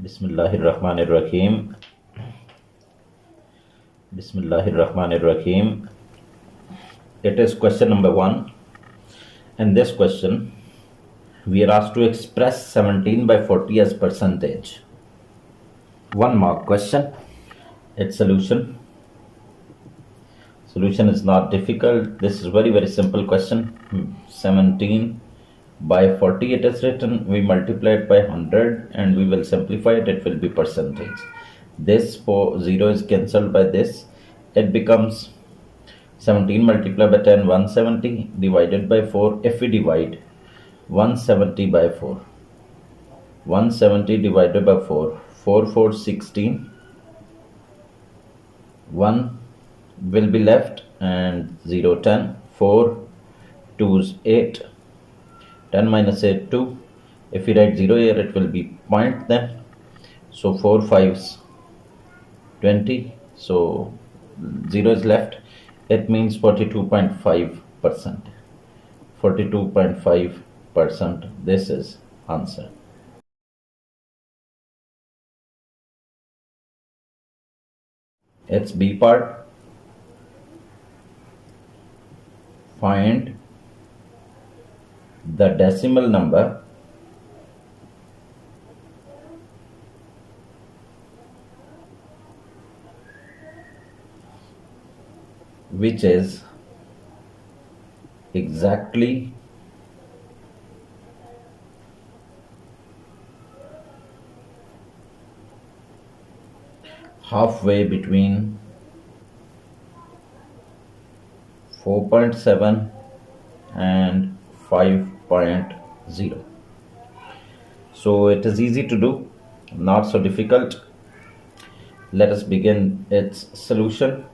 Bismillahirrahmanirrahim. Bismillahirrahmanirrahim. It is question number 1. In this question, we are asked to express 17 by 40 as percentage. 1 mark question. Its solution. Solution is not difficult. This is very simple question. 17 by 40 it is written. We multiply it by 100 and we will simplify it. It will be percentage. This 0 is cancelled by this. It becomes 17 multiplied by 10, 170 divided by 4. If we divide 170 by 4, 170 divided by 4, 4 4 16, 1 will be left and 0 10, 4 2's 8, 10 minus 8 2. If we write 0 here it will be point then, so 4 5's 20, so 0 is left. It means 42.5%. 42.5%. This is answer. It's B part. Find the decimal number which is exactly halfway between 4.7 and 5.0. So it is easy to do, not so difficult. Let us begin its solution.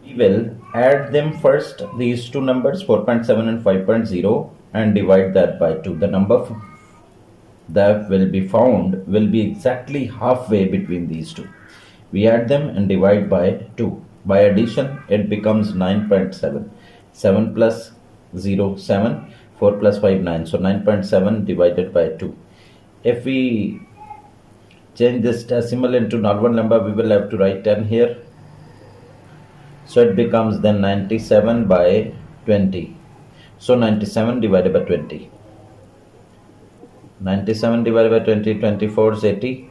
We will add them first, these two numbers 4.7 and 5.0, and divide that by 2. The number that will be found will be exactly halfway between these two. We add them and divide by 2. By addition, it becomes 9.7. 7 plus 0, 7. 4 plus 5, 9. So 9.7 divided by 2. If we change this decimal into normal number, we will have to write 10 here. So it becomes then 97 by 20. So 97 divided by 20. 97 divided by 20, 24 is 80.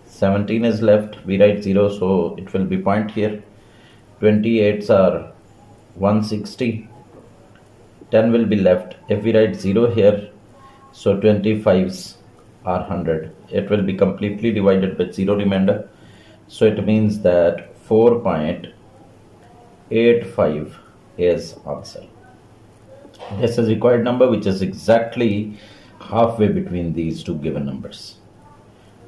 17 is left. We write 0, so it will be point here. 28s are 160. 10 will be left. If we write 0 here, so 25s are 100. It will be completely divided with 0 remainder. So it means that 4.85 is answer. This is required number which is exactly halfway between these two given numbers.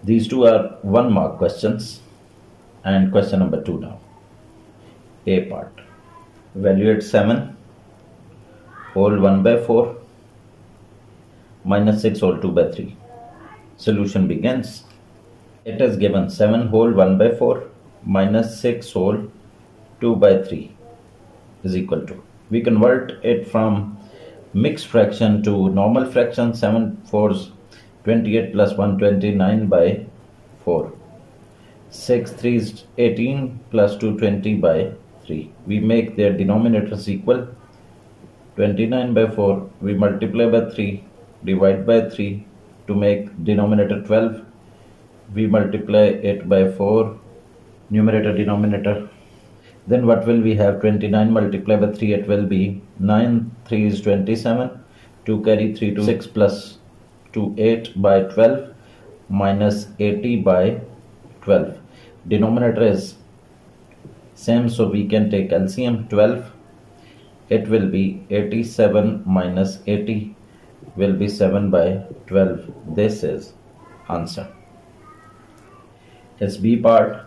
These two are 1 mark questions. And question number 2 now. A part. Evaluate 7 whole 1 by 4 minus 6 whole 2 by 3. Solution begins. It is given 7 whole 1 by 4 minus 6 whole 2 by 3 is equal to. We convert it from mixed fraction to normal fraction. 7 4's 28 plus 1 29 by 4. 6 3's 18 plus 2 20 by 3. We make their denominators equal. 29 by 4 we multiply by 3, divide by 3 to make denominator 12. We multiply it by 4, numerator denominator. Then what will we have? 29 multiplied by 3, it will be 9 3 is 27. 2 carry 3 to 6 plus 2 8 by 12 minus 80 by 12. Denominator is same, so we can take LCM 12. It will be 87 minus 80 will be 7 by 12. This is answer. It's B part.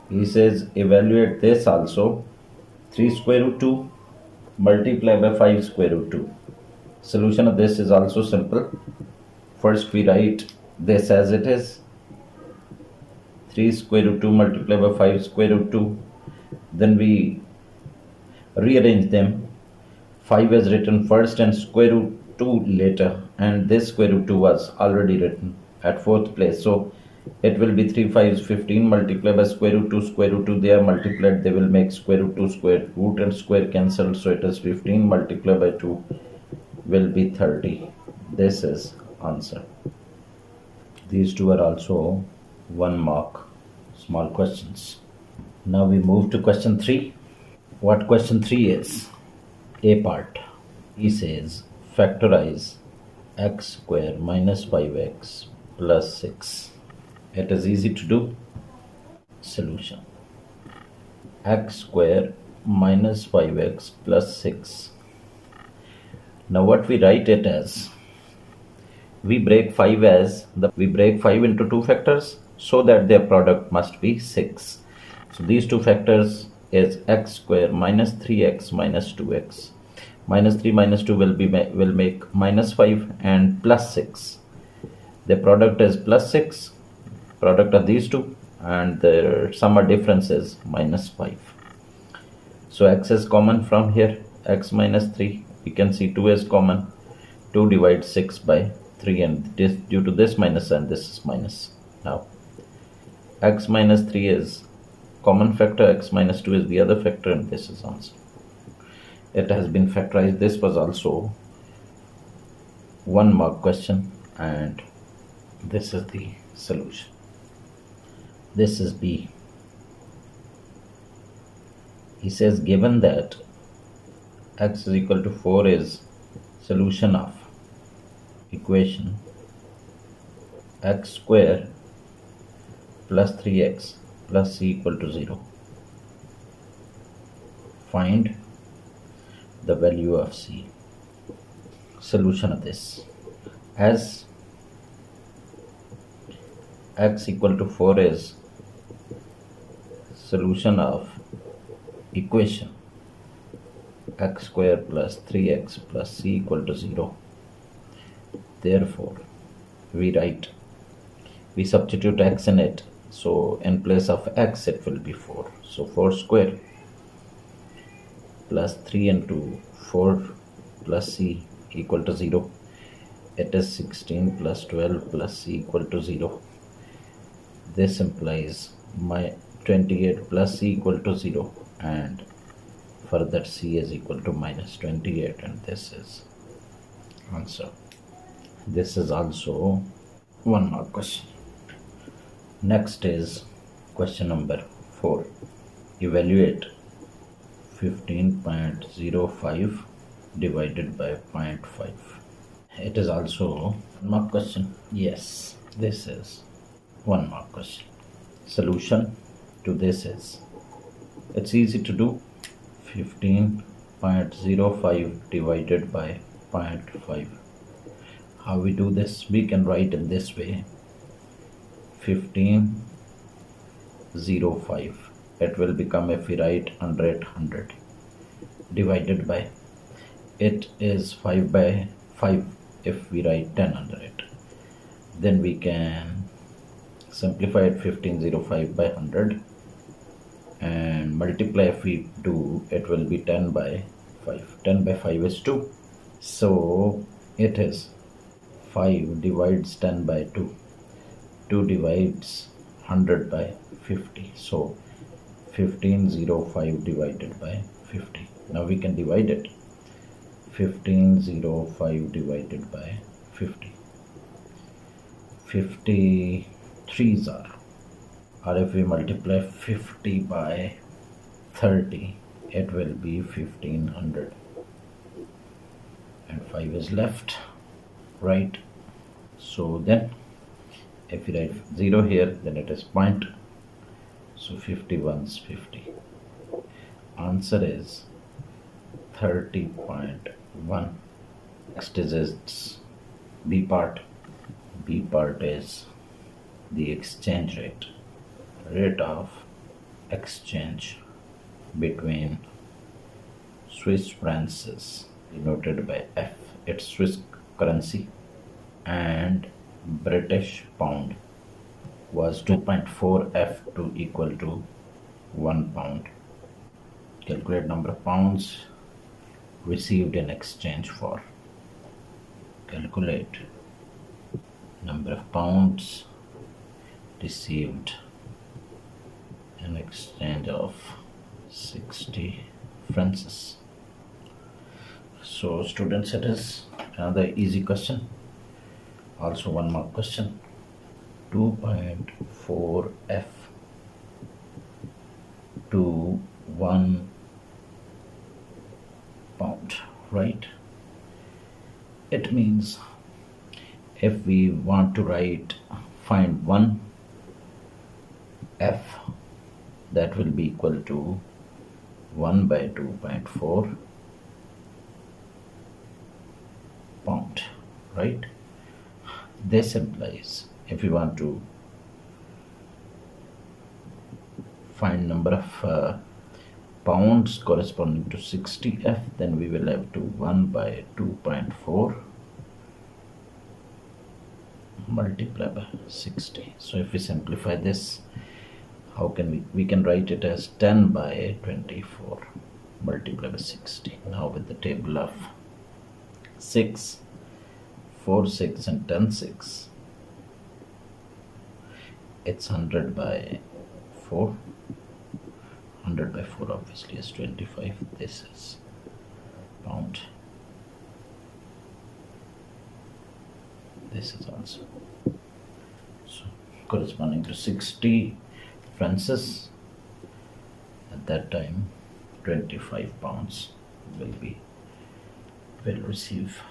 He says evaluate this also. 3 square root 2 multiply by 5 square root 2. Solution of this is also simple. First we write this as it is. 3 square root 2 multiply by 5 square root 2. Then we rearrange them. 5 is written first and square root 2 later, and this square root 2 was already written at 4th place. So It will be 3 5 is 15 multiplied by square root 2 square root 2. They are multiplied, they will make square root 2 square root and square cancelled, so it is 15 multiplied by 2 will be 30. This is answer. These two are also 1 mark small questions. Now we move to question 3. What question 3 is? A part. He says factorize x square minus 5x plus 6. It is easy to do. Solution. X square minus 5x plus 6. Now what we write it as? We break 5 into two factors so that their product must be 6. So these two factors is x square minus 3x minus 2x. Minus 3 minus 2 will make minus 5 and plus 6. The product is plus 6. Product of these two, and the sum or difference is minus 5. So x is common from here. X minus 3. We can see 2 is common. 2 divides 6 by 3, and this, due to this minus and this is minus. Now x minus 3 is common factor, x minus 2 is the other factor, and this is answer. It has been factorized. This was also 1 mark question, and this is the solution. This is B. He says given that x is equal to 4 is solution of equation x square plus 3x plus c equal to 0. Find the value of c. Solution of this. As x equal to 4 is solution of equation x square plus 3x plus c equal to 0. Therefore, we substitute x in it. So in place of x, it will be 4. So 4 square plus 3 into 4 plus c equal to 0. It is 16 plus 12 plus c equal to 0. This implies my 28 plus c equal to 0, and further c is equal to minus 28, and this is answer. This is also 1 mark question. Next is question number 4. Evaluate 15.05 divided by 0.5. It is also 1 mark question. Yes, this is 1 mark question. Solution to this is, it's easy to do. 15.05 divided by 0.5. How we do this? We can write in this way. 15.05. It will become, if we write 100 divided by, it is 5 by 5 if we write 10 under it. Then we can simplify it, 15.05 by 100, and multiply. If we do, it will be 10 by 5. 10 by 5 is 2. So it is 5 divides 10 by 2. 2 divides 100 by 50. So 15.05 divided by 50. Now we can divide it. 15.05 divided by 50. 53s are, or if we multiply 50 by 30, it will be 1500, and 5 is left, right? So then if we write 0 here, then it is point. So 51's 50. Answer is 30.1. Next is B part. B part is the exchange rate. Rate of exchange between Swiss francs, denoted by F, its Swiss currency, and British pound was 2.4 F2 equal to 1 pound. Calculate number of pounds received in exchange for. Calculate number of pounds received in exchange of 60 francs. So students, it is another easy question, also 1 mark question. 2.4 F to 1 pound, right? It means if we want to find 1 F, that will be equal to 1 by 2.4 pound, right? This implies if we want to find number of pounds corresponding to 60 F, then we will have to 1 by 2.4 multiply by 60. So if we simplify this, how can we can write it as 10 by 24 multiply by 60. Now with the table of 6, 4 6 and 10 6, it's 100 by 4. 100 by 4 obviously is 25. This is pound. This is also, so corresponding to 60 francs at that time, 25 pounds will receive.